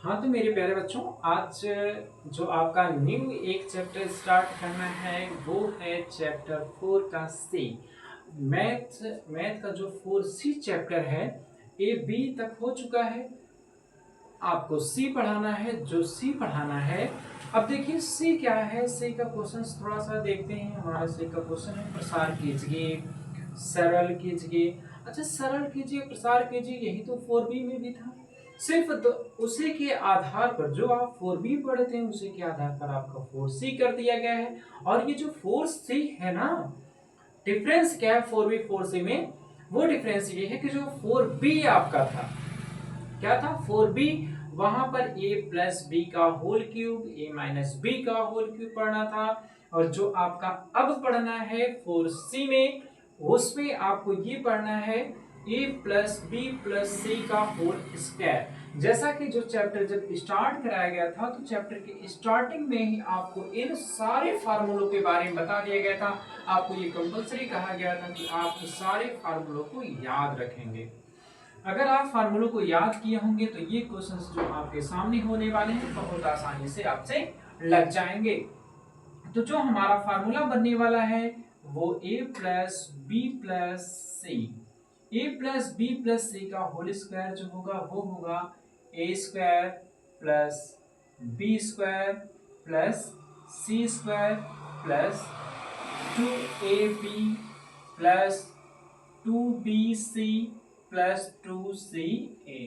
हाँ, तो मेरे प्यारे बच्चों, आज जो आपका न्यू एक चैप्टर स्टार्ट करना है वो है चैप्टर 4 का सी। मैथ मैथ का जो 4C चैप्टर है, ए बी तक हो चुका है। आपको सी पढ़ाना है, जो सी पढ़ाना है। अब देखिए सी क्या है, सी का क्वेश्चन थोड़ा सा देखते हैं। हमारा सी का क्वेश्चन है प्रसार कीजिए, सरल कीजिए। अच्छा, सरल कीजिए, प्रसार कीजिए, यही तो 4B में भी था। सिर्फ उसी के आधार पर, जो आप 4B पढ़े थे उसी के आधार पर आपका 4C कर दिया गया है। और ये जो 4C है ना, डिफरेंस क्या है 4B 4C में? वो डिफरेंस ये है कि जो 4B आपका था, क्या था 4B, वहां पर a प्लस बी का whole cube, a minus b का होल क्यूब पढ़ना था। और जो आपका अब पढ़ना है 4C में, उसमें आपको ये पढ़ना है a plus B plus C का होल स्क्वायर। जैसा कि जो चैप्टर जब स्टार्ट कराया गया था, तो चैप्टर के स्टार्टिंग में ही आपको इन सारे फार्मूलों के बारे में बता दिया गया था। आपको ये कंपलसरी कहा गया था कि आप सारे फार्मूलों को याद रखेंगे। अगर आप फार्मूलों को याद किए होंगे तो ये क्वेश्चंस जो आपके सामने होने वाले हैं बहुत आसानी से आपसे लग जाएंगे। तो जो हमारा फार्मूला बनने वाला है वो a plus B plus C, A plus B plus C का होल स्क्वायर जो होगा वो होगा A square plus B square plus C square plus 2ab plus 2bc plus 2ca।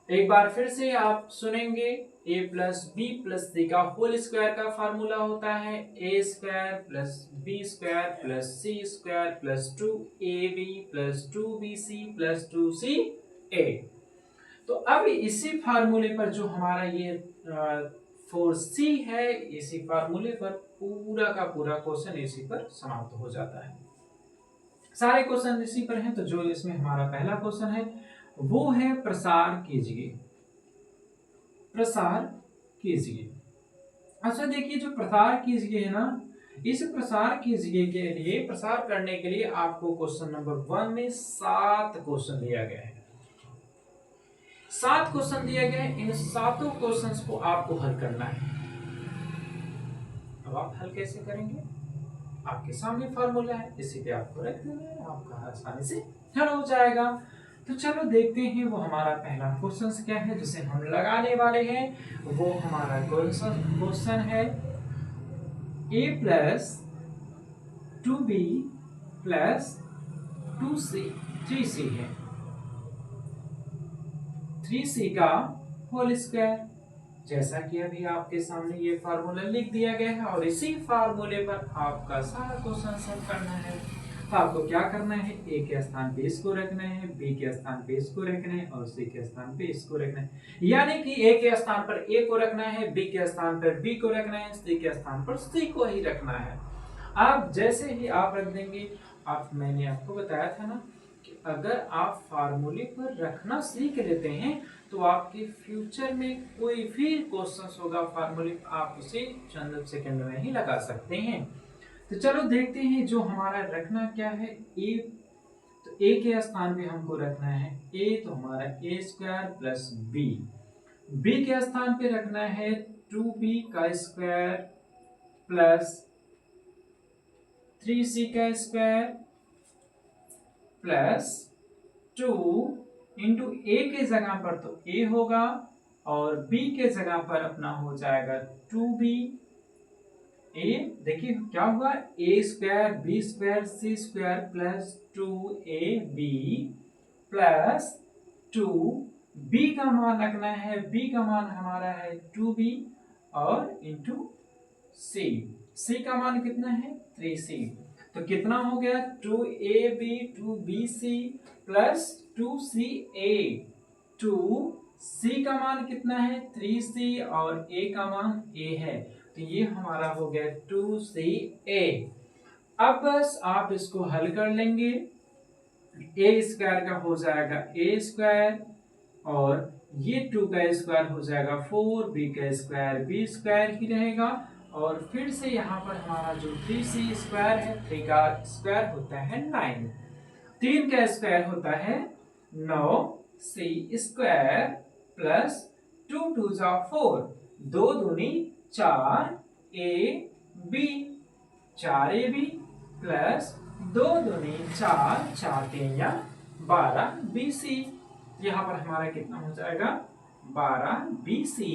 एक बार फिर से आप सुनेंगे, a plus B plus C का होल स्क्वायर का फार्मूला होता है A square plus B square plus C square plus 2ab plus 2bc plus 2ca। तो अब इसी फार्मूले पर जो हमारा ये 4C है, इसी फार्मूले पर पूरा का पूरा क्वेश्चन इसी पर समाप्त हो जाता है। सारे क्वेश्चन इसी पर हैं। तो जो इसमें हमारा पहला क्वेश्चन है वो है प्रसार कीजिए, प्रसार कीजिए। अच्छा देखिए, जो प्रसार कीजिए है ना, इस प्रसार कीजिए के लिए, प्रसार करने के लिए आपको क्वेश्चन नंबर 1 में 7 क्वेश्चन दिया गया है। 7 क्वेश्चन दिए गए, इन सातों क्वेश्चंस को आपको हल करना है। अब आप हल कैसे करेंगे? आपके सामने फार्मूला है, इसी पे आपको रख देना है, आपका आसानी से हल हो जाएगा। तो चलो देखते हैं वो हमारा पहला क्वेश्चन क्या है जिसे हम लगाने वाले हैं। वो हमारा क्वेश्चन है a plus 2b plus 2c 3c है, 3c का होल स्क्वायर। जैसा कि अभी आपके सामने ये फार्मूला लिख दिया गया है और इसी फार्मूले पर आपका सारा क्वेश्चन सॉल्व करना है। तो आपको क्या करना है, ए के स्थान पे इसको रखना है, बी के स्थान पे इसको रखना है और सी के स्थान पे इसको रखना है। यानी कि ए के स्थान पर ए को रखना है, बी के स्थान पर बी को रखना है, सी के स्थान पर सी को ही रखना है। आप जैसे ही आप रख देंगे, आप मैंने आपको बताया था ना कि अगर आप फार्मूले पर रखना सीख लेते हैं तो आपके फ्यूचर में कोई भी क्वेश्चन होगा फार्मूले, आप उसे चंद सेकंड में ही लगा सकते हैं। तो चलो देखते हैं जो हमारा रखना क्या है। ए, तो ए के स्थान पे हमको रखना है ए, तो हमारा ए स्क्वायर प्लस बी। बी के स्थान पे रखना है 2b का स्क्वायर प्लस 3c का स्क्वायर प्लस 2 इंटू ए के जगह पर तो ए होगा और बी के जगह पर अपना हो जाएगा 2b। ए देखिए क्या हुआ, A square B square C square plus 2ab plus 2 B का मान रखना है, बी का मान हमारा है 2b और इंटू सी, सी का मान कितना है 3c। तो कितना हो गया 2ab 2bc plus 2ca। 2c का मान कितना है 3c और a का मान a है, तो ये हमारा हो गया 2ca। अब बस आप इसको हल कर लेंगे, a स्क्वायर का हो जाएगा a स्क्वायर और ये 2 का स्क्वायर हो जाएगा 4, b का स्क्वायर b स्क्वायर ही रहेगा और फिर से यहाँ पर हमारा जो 3c स्क्वायर है, 3 का स्क्वायर होता है 9, 3 का स्क्वायर होता है 9c स्क्वायर प्लस 2 2 जा 4, 2 दूनी 4 a b, 4 a b plus 2 दूनी 4, 4 3 या 12 बी सी। यहाँ पर हमारा कितना हो जाएगा 12 बी सी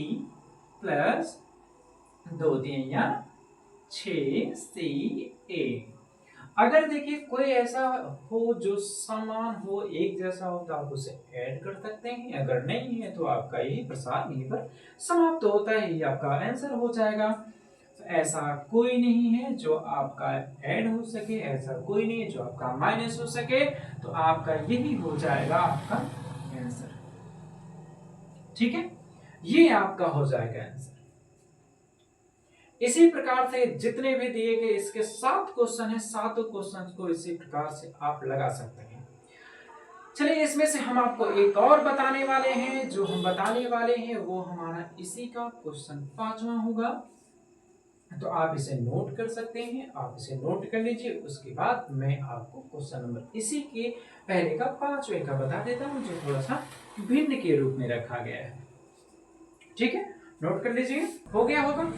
प्लस 2 3 या 6 सी ए। अगर देखिए कोई ऐसा हो जो समान हो, एक जैसा हो, तो आप उसे ऐड कर सकते हैं, अगर नहीं है तो आपका यही प्रसार यहीं पर समाप्त होता है, ये आपका आंसर हो जाएगा। तो ऐसा कोई नहीं है जो आपका ऐड हो सके, ऐसा कोई नहीं है जो आपका माइनस हो सके, तो आपका यही हो जाएगा आपका आंसर। ठीक है, ये आपका हो जाएगा आंसर। इसी प्रकार से जितने भी दिए गए इसके 7 क्वेश्चन है, 7 क्वेश्चन को इसी प्रकार से आप लगा सकते हैं। चलिए इसमें से हम आपको एक और बताने वाले हैं, जो हम बताने वाले हैं वो हमारा इसी का क्वेश्चन 5वां होगा। तो आप इसे नोट कर सकते हैं, आप इसे नोट कर लीजिए। उसके बाद मैं आपको क्वेश्चन नंबर इसी के पहले का 5वें का बता देता हूं, जो थोड़ा सा भिन्न के रूप में रखा गया है। ठीक है, नोट कर लीजिए, हो गया होगा।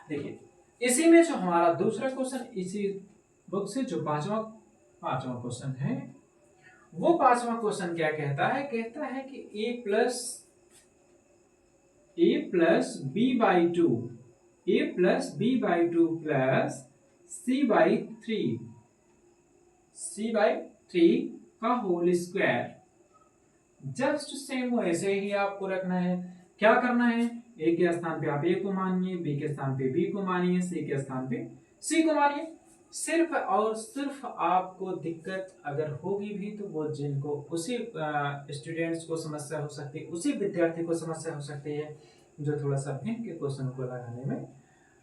देखिए इसी में जो हमारा दूसरा क्वेश्चन, इसी बुक से जो पांचवा क्वेश्चन है, वो 5वां क्वेश्चन क्या कहता है? कहता है कि a plus b by two, a plus b by two plus c by three का होल स्क्वायर। जस्ट सेम वैसे ही आपको रखना है। क्या करना है? ए के स्थान पे आप ए को मानिए, बी के स्थान पे बी को मानिए, सी के स्थान पे सी को मानिए। सिर्फ और सिर्फ आपको दिक्कत अगर होगी भी तो वो जिनको उसी स्टूडेंट्स को समस्या हो सकती है, उसी विद्यार्थी को समस्या हो सकती है जो थोड़ा सा भिन्न के क्वेश्चन को लगाने में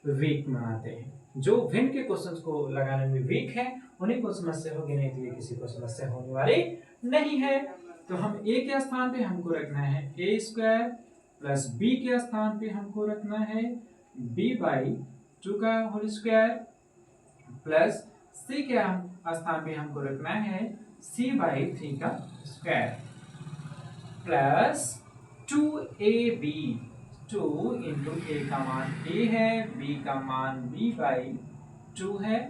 वीक मानते हैं। जो भिन्न के क्वेश्चन को लगाने में वीक है उन्हीं को समस्या होगी, नहीं तो ये किसी को समस्या होने वाली नहीं है। तो हम ए के स्थान पे हमको रखना है ए स्क्वायर प्लस बी के स्थान पे हमको रखना है बी बाई टू का होल स्क्वायर प्लस सी के स्थान पे हमको रखना है सी बाई थ्री का स्क्वायर प्लस 2ab, 2 इंटू ए का मान a है, b का मान b बाई 2 है,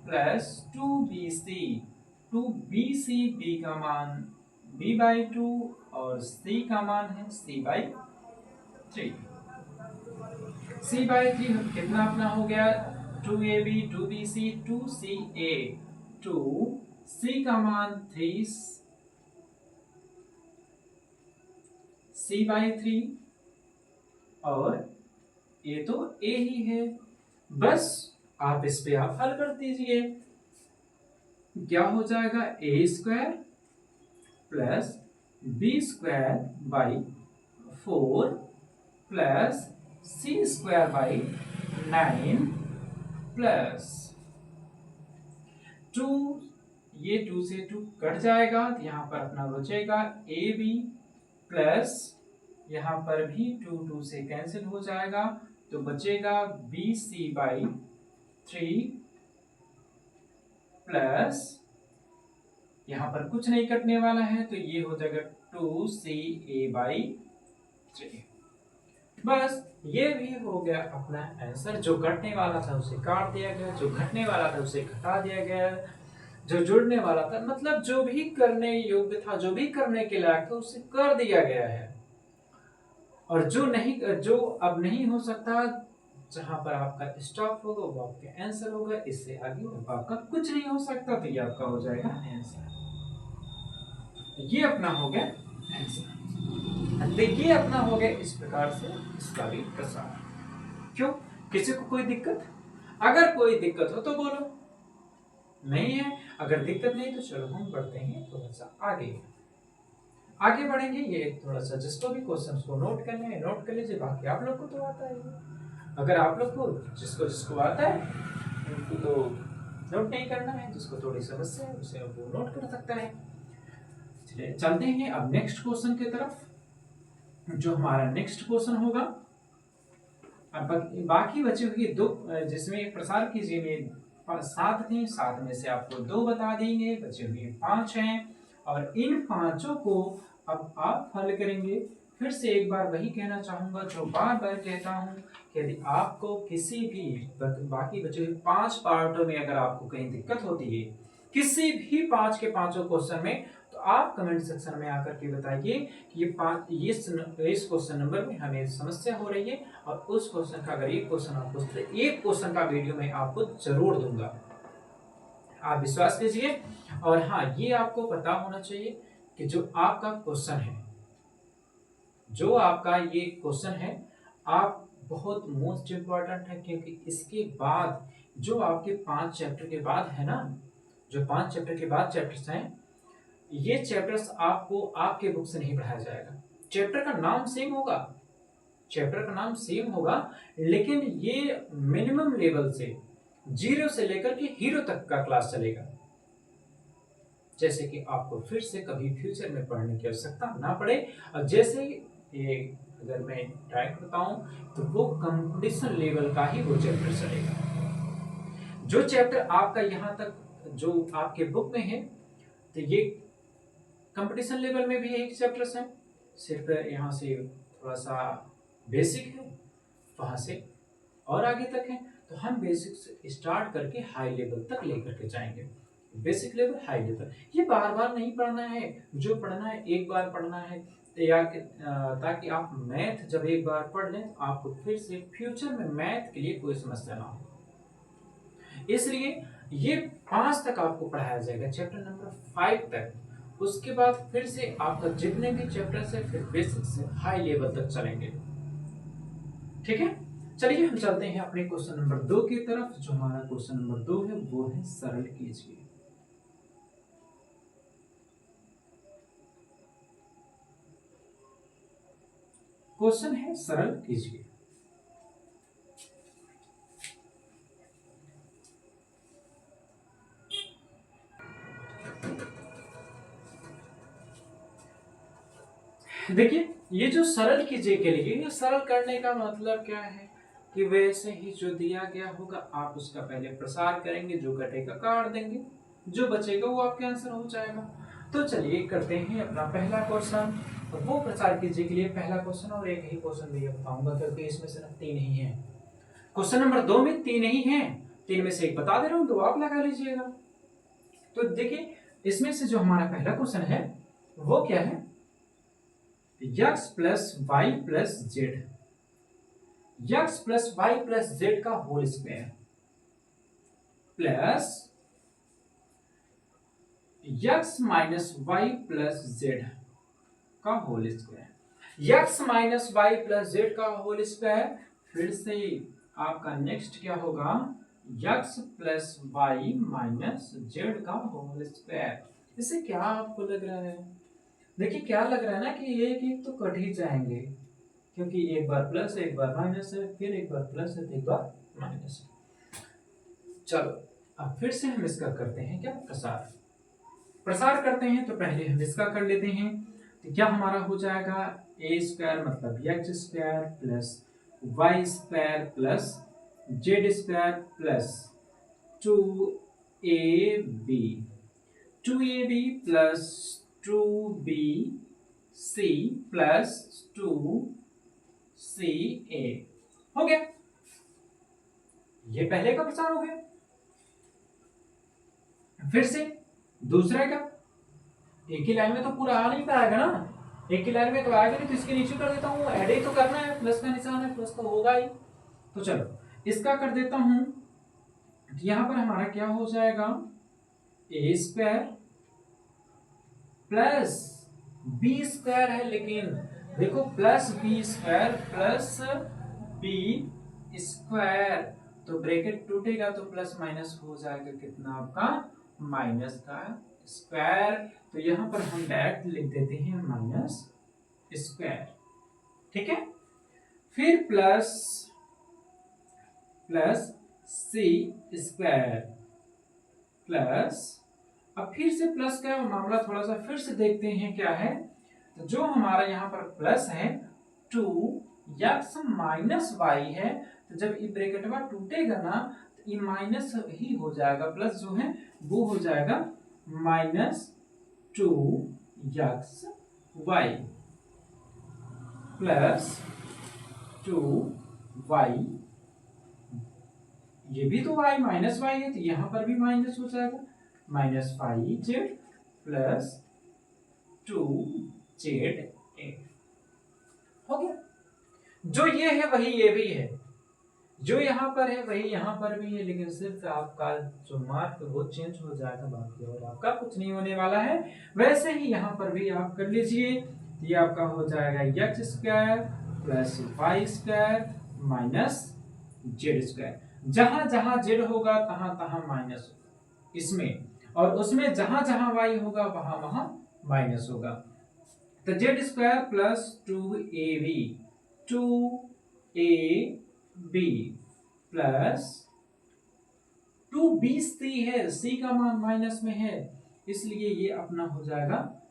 प्लस 2bc, 2bc b का मान b बाई 2 और c का मान है c बाई 3। c बाई 3 कितना अपना हो गया? 2ab, 2bc, 2ca, 2c का मान 3 c बाई 3 और ये तो a ही है। बस आप इस पे आप हल कर दीजिए। क्या हो जाएगा? a square plus b square by 4 plus c square by 9 plus 2, ये 2 से 2 कट जाएगा तो यहाँ पर अपना बचेगा ab प्लस यहाँ पर भी 2 2 से कैंसिल हो जाएगा तो बचेगा bc बाई 3 प्लस यहाँ पर कुछ नहीं कटने वाला है तो ये हो जाएगा 2ca बाई 3। बस ये भी हो गया अपना आंसर। जो कटने वाला था उसे काट दिया गया, जो घटने वाला था उसे घटा दिया गया, जो जुड़ने वाला था मतलब जो भी करने योग्य था, जो भी करने के लायक था उसे कर दिया गया है। और जो अब नहीं हो सकता, जहां पर आपका स्टॉप होगा वो आपका आंसर होगा। इससे आगे आपका कुछ नहीं हो सकता तो ये आपका हो जाएगा आंसर। ये अपना हो गया आंसर। देखिए अपना हो गया इस प्रकार से इसका भी प्रसार। क्यों? किसी को कोई दिक्कत? अगर कोई दिक्कत हो तो बोलो, नहीं है अगर दिक्कत नहीं तो चलो हम बढ़ते हैं थोड़ा सा आगे बढ़ेंगे। ये थोड़ा सा जिसको भी क्वेश्चंस को नोट करने हैं नोट कर लीजिए, बाकी आप लोग को तो आता है। अगर आप लोग को जिसको आता है उनको तो नोट नहीं करना है, जिसको थोड़ी समस्या है उसे वो नोट कर सकता है। चलिए चलते हैं अब नेक्स्ट क्वेश्चन की तरफ। जो हमारा नेक्स्ट क्वेश्चन होगा, अब बाकी बची हुई दो जिसमें प्रसार कीजिए में 7 थी, 7 में से आपको 2 बता देंगे, बचे हुए 5 हैं और इन पांचों को अब आप हल करेंगे। फिर से एक बार वही कहना चाहूंगा जो बार बार कहता हूं कि यदि आपको किसी भी बाकी बचे हुए 5 पार्टों में अगर आपको कहीं दिक्कत होती है किसी भी 5 के पांचों क्वेश्चन में, तो आप कमेंट सेक्शन में आकर के बताइए कि ये इस क्वेश्चन नंबर में हमें समस्या हो रही है, और उस क्वेश्चन का अगर एक क्वेश्चन आप पूछते एक क्वेश्चन का वीडियो मैं आपको जरूर दूंगा, आप विश्वास कीजिए। और हाँ, ये आपको पता होना चाहिए कि जो आपका क्वेश्चन है, जो आपका ये क्वेश्चन है, आप बहुत मोस्ट इंपॉर्टेंट है, क्योंकि इसके बाद जो आपके 5 चैप्टर के बाद है ना, जो 5 चैप्टर के बाद चैप्टर्स हैं, ये चैप्टर्स आपको आपके बुक से नहीं पढ़ाया जाएगा। चैप्टर का नाम सेम होगा, चैप्टर का नाम सेम होगा, लेकिन ये मिनिमम लेवल से 0 से लेकर के हीरो तक का क्लास चलेगा, जैसे कि आपको फिर से कभी फ्यूचर में पढ़ने की आवश्यकता ना पड़े। और जैसे ये अगर मैं डायरेक्ट बताऊं तो वो कंपटीशन लेवल का ही वो चैप्टर चलेगा। जो चैप्टर आपका यहाँ तक जो आपके बुक में है, तो ये कंपटीशन लेवल में भी एक चैप्टर्स हैं, सिर्फ यहाँ से थोड़ा सा बेसिक है, वहां से और आगे तक है। तो हम बेसिक से स्टार्ट करके हाई लेवल तक लेकर के जाएंगे, बेसिक लेवल हाई लेवल। ये बार बार नहीं पढ़ना है, जो पढ़ना है एक बार पढ़ना है, ताकि आप मैथ जब एक बार पढ़ लें तो आपको फिर से फ्यूचर में मैथ के लिए कोई समस्या ना हो। इसलिए ये 5 तक आपको पढ़ाया जाएगा, चैप्टर नंबर 5 तक। उसके बाद फिर से आपका जितने भी चैप्टर्स है फिर बेसिक से हाई लेवल तक चलेंगे, ठीक है। चलिए हम चलते हैं अपने क्वेश्चन नंबर 2 की तरफ। जो हमारा क्वेश्चन नंबर 2 है वो है सरल कीजिए। क्वेश्चन है सरल कीजिए। देखिए, ये जो सरल कीजिए के लिए, ये सरल करने का मतलब क्या है कि वैसे ही जो दिया गया होगा आप उसका पहले प्रसार करेंगे, जो घटेगा काट देंगे, जो बचेगा वो आपके आंसर हो जाएगा। तो चलिए करते हैं अपना पहला क्वेश्चन। तो वो प्रसार कीजिए के लिए पहला क्वेश्चन और एक ही क्वेश्चन भी बताऊंगा, क्योंकि इसमें सिर्फ 3 ही है। क्वेश्चन नंबर 2 में 3 ही है, 3 में से एक बता दे रहा हूं, तो आप लगा लीजिएगा। तो देखिए, इसमें से जो हमारा पहला क्वेश्चन है वो क्या है, x plus Y plus Z, x plus Y plus Z का whole square plus x minus Y plus Z का whole square. x minus Y plus Z का होल स्क्वायर, फिर से आपका नेक्स्ट क्या होगा, x plus Y minus Z का whole square. इससे क्या आपको लग रहा है, देखिए क्या लग रहा है ना कि एक एक तो कट ही जाएंगे, क्योंकि एक बार प्लस एक बार माइनस है, फिर एक बार प्लस है तो एक बार माइनस है। चलो अब फिर से हम इसका करते हैं क्या, प्रसार करते हैं। तो पहले हम इसका कर लेते हैं, तो क्या हमारा हो जाएगा ए स्क्वायर मतलब x square plus y square plus z square plus 2ab 2ab plus 2bc plus 2ca हो गया। ये पहले का प्रसार हो गया। फिर से दूसरे का, एक ही लाइन में तो पूरा आ नहीं पाएगा ना, एक ही लाइन में तो आएगा नहीं, तो इसके नीचे कर देता हूं, ऐड ही तो करना है, प्लस का निशान है, प्लस तो होगा ही। तो चलो इसका कर देता हूं, यहां पर हमारा क्या हो जाएगा, a square plus B square है, लेकिन देखो plus B square plus B square, तो ब्रैकेट टूटेगा तो प्लस माइनस हो जाएगा कितना आपका, माइनस का स्क्वायर। तो यहां पर हम डायरेक्ट लिख देते हैं माइनस स्क्वायर, ठीक है। फिर plus plus C square plus अब फिर से प्लस का मामला थोड़ा सा फिर से देखते हैं क्या है। तो जो हमारा यहाँ पर प्लस है 2x माइनस वाई है, तो जब ये ब्रैकेटवा टूटेगा ना तो ये माइनस ही हो जाएगा, प्लस जो है वो हो जाएगा -2x y प्लस 2y, ये भी तो y माइनस वाई है तो यहां पर भी माइनस हो जाएगा, -5z प्लस 2z हो गया। जो ये है वही ये भी है, जो यहाँ पर है वही यहाँ पर भी है, लेकिन सिर्फ आपका जो मार्क वो चेंज हो जाएगा, बाकी और आपका कुछ नहीं होने वाला है। वैसे ही यहाँ पर भी आप कर लीजिए, ये आपका हो जाएगा x square plus y square minus z square. जहां जहां जेड होगा तहां तहां माइनस इसमें, और उसमें जहां जहां वाई होगा वहां वहां माइनस होगा। तो Z square plus 2ab plus 2bc है, c का मान माइनस में है इसलिए ये अपना हो जाएगा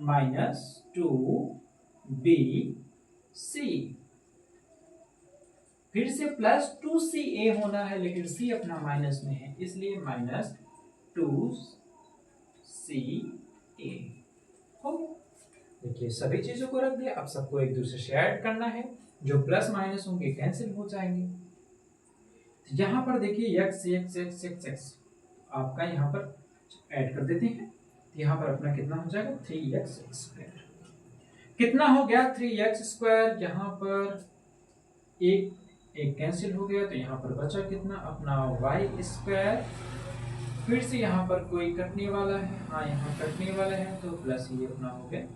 -2bc। फिर से प्लस 2ca होना है लेकिन c अपना माइनस में है इसलिए -2ca हो गया। देखिए सभी चीजों को रख दिया, अब सबको एक दूसरे से ऐड करना है, जो प्लस माइनस होंगे कैंसिल हो जाएंगे। तो यहाँ पर देखिए x आपका यहाँ पर ऐड कर देते हैं, तो यहाँ पर अपना कितना हो जाएगा 3x स्क्वायर। कितना हो गया 3x स्क्वायर, यहाँ पर एक कैंसिल हो गया तो यहाँ पर बचा कितना अपना y स्क्वायर। फिर से यहाँ पर कोई कटने वाला है, हाँ यहाँ कटने वाला है तो प्लस ये अपना हो गया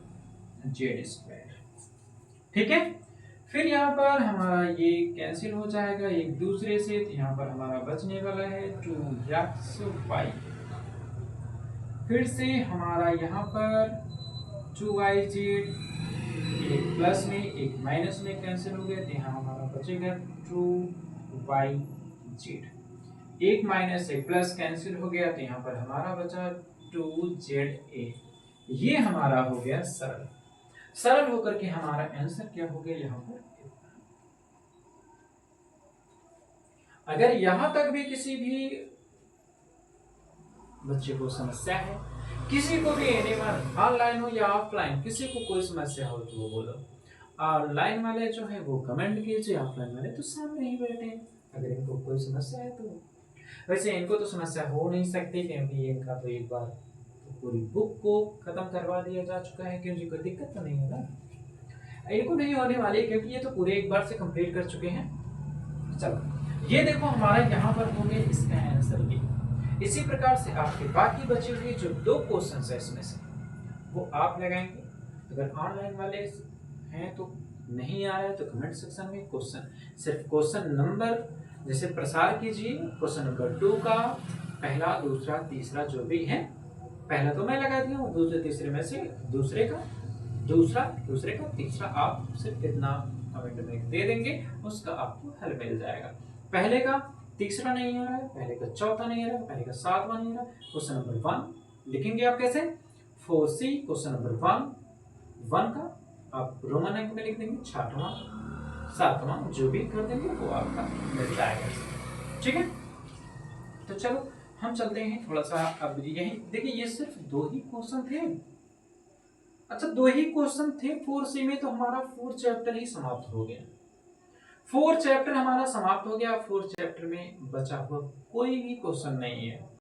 जेड स्क्वायर। ठीक है, फिर यहाँ पर हमारा ये कैंसिल हो जाएगा एक दूसरे से, तो यहाँ पर हमारा बचने वाला है 2xy। फिर से हमारा यहाँ पर 2yz, एक प्लस में एक माइनस में कैंसिल हो गया तो यहाँ हमारा बचेगा 2yz। एक माइनस एक प्लस कैंसिल हो गया तो यहाँ पर हमारा बचा 2za। ये हमारा हो गया सरल। सरल होकर के हमारा आंसर क्या हो गया यहाँ पर। अगर यहां तक भी किसी भी बच्चे को समस्या है, किसी को भी एनीवन ऑनलाइन हो या ऑफलाइन किसी को कोई समस्या हो तो वो बोलो। ऑनलाइन वाले जो है वो कमेंट कीजिए, ऑफलाइन वाले तो सामने ही बैठे हैं। अगर इनको कोई समस्या है तो, वैसे इनको तो समस्या हो नहीं सकती क्योंकि इनका तो एक बार तो पूरी बुक को खत्म करवा दिया जा चुका है, क्योंकि कोई दिक्कत तो नहीं है ना, इनको नहीं होने वाली क्योंकि ये तो पूरे एक बार से कंप्लीट कर चुके हैं। चलो ये देखो हमारा यहाँ पर हो गया इसका आंसर ये। इसी प्रकार से आपके बाकी बचे हुए जो 2 क्वेश्चन है इसमें से वो आप लगाएंगे। अगर ऑनलाइन वाले हैं तो नहीं आ रहा है तो कमेंट सेक्शन में क्वेश्चन, सिर्फ क्वेश्चन नंबर जैसे प्रसार कीजिए। क्वेश्चन नंबर 2 का पहला दूसरा तीसरा जो भी है, पहला तो मैं लगा दिया हूँ, दूसरे तीसरे में से दूसरे का दूसरा तीसरा आप सिर्फ इतना कमेंट में दे देंगे, उसका आपको हल मिल जाएगा। पहले का तीसरा नहीं आ रहा है, पहले का चौथा नहीं आ रहा है, पहले का सातवां नहीं आ रहा है, क्वेश्चन नंबर 1 लिखेंगे आप कैसे 4C क्वेश्चन नंबर 1 का आप रोमन अंक में लिख देंगे, 6वां 7वां जो भी कर देंगे वो आपका मिल जाएगा। ठीक है, तो चलो हम चलते हैं थोड़ा सा। अब यही देखिए ये सिर्फ 2 ही क्वेश्चन थे। अच्छा 2 ही क्वेश्चन थे 4C में, तो हमारा 4 चैप्टर ही समाप्त हो गया। 4 चैप्टर हमारा समाप्त हो गया। 4 चैप्टर में बचा हुआ कोई भी क्वेश्चन नहीं है।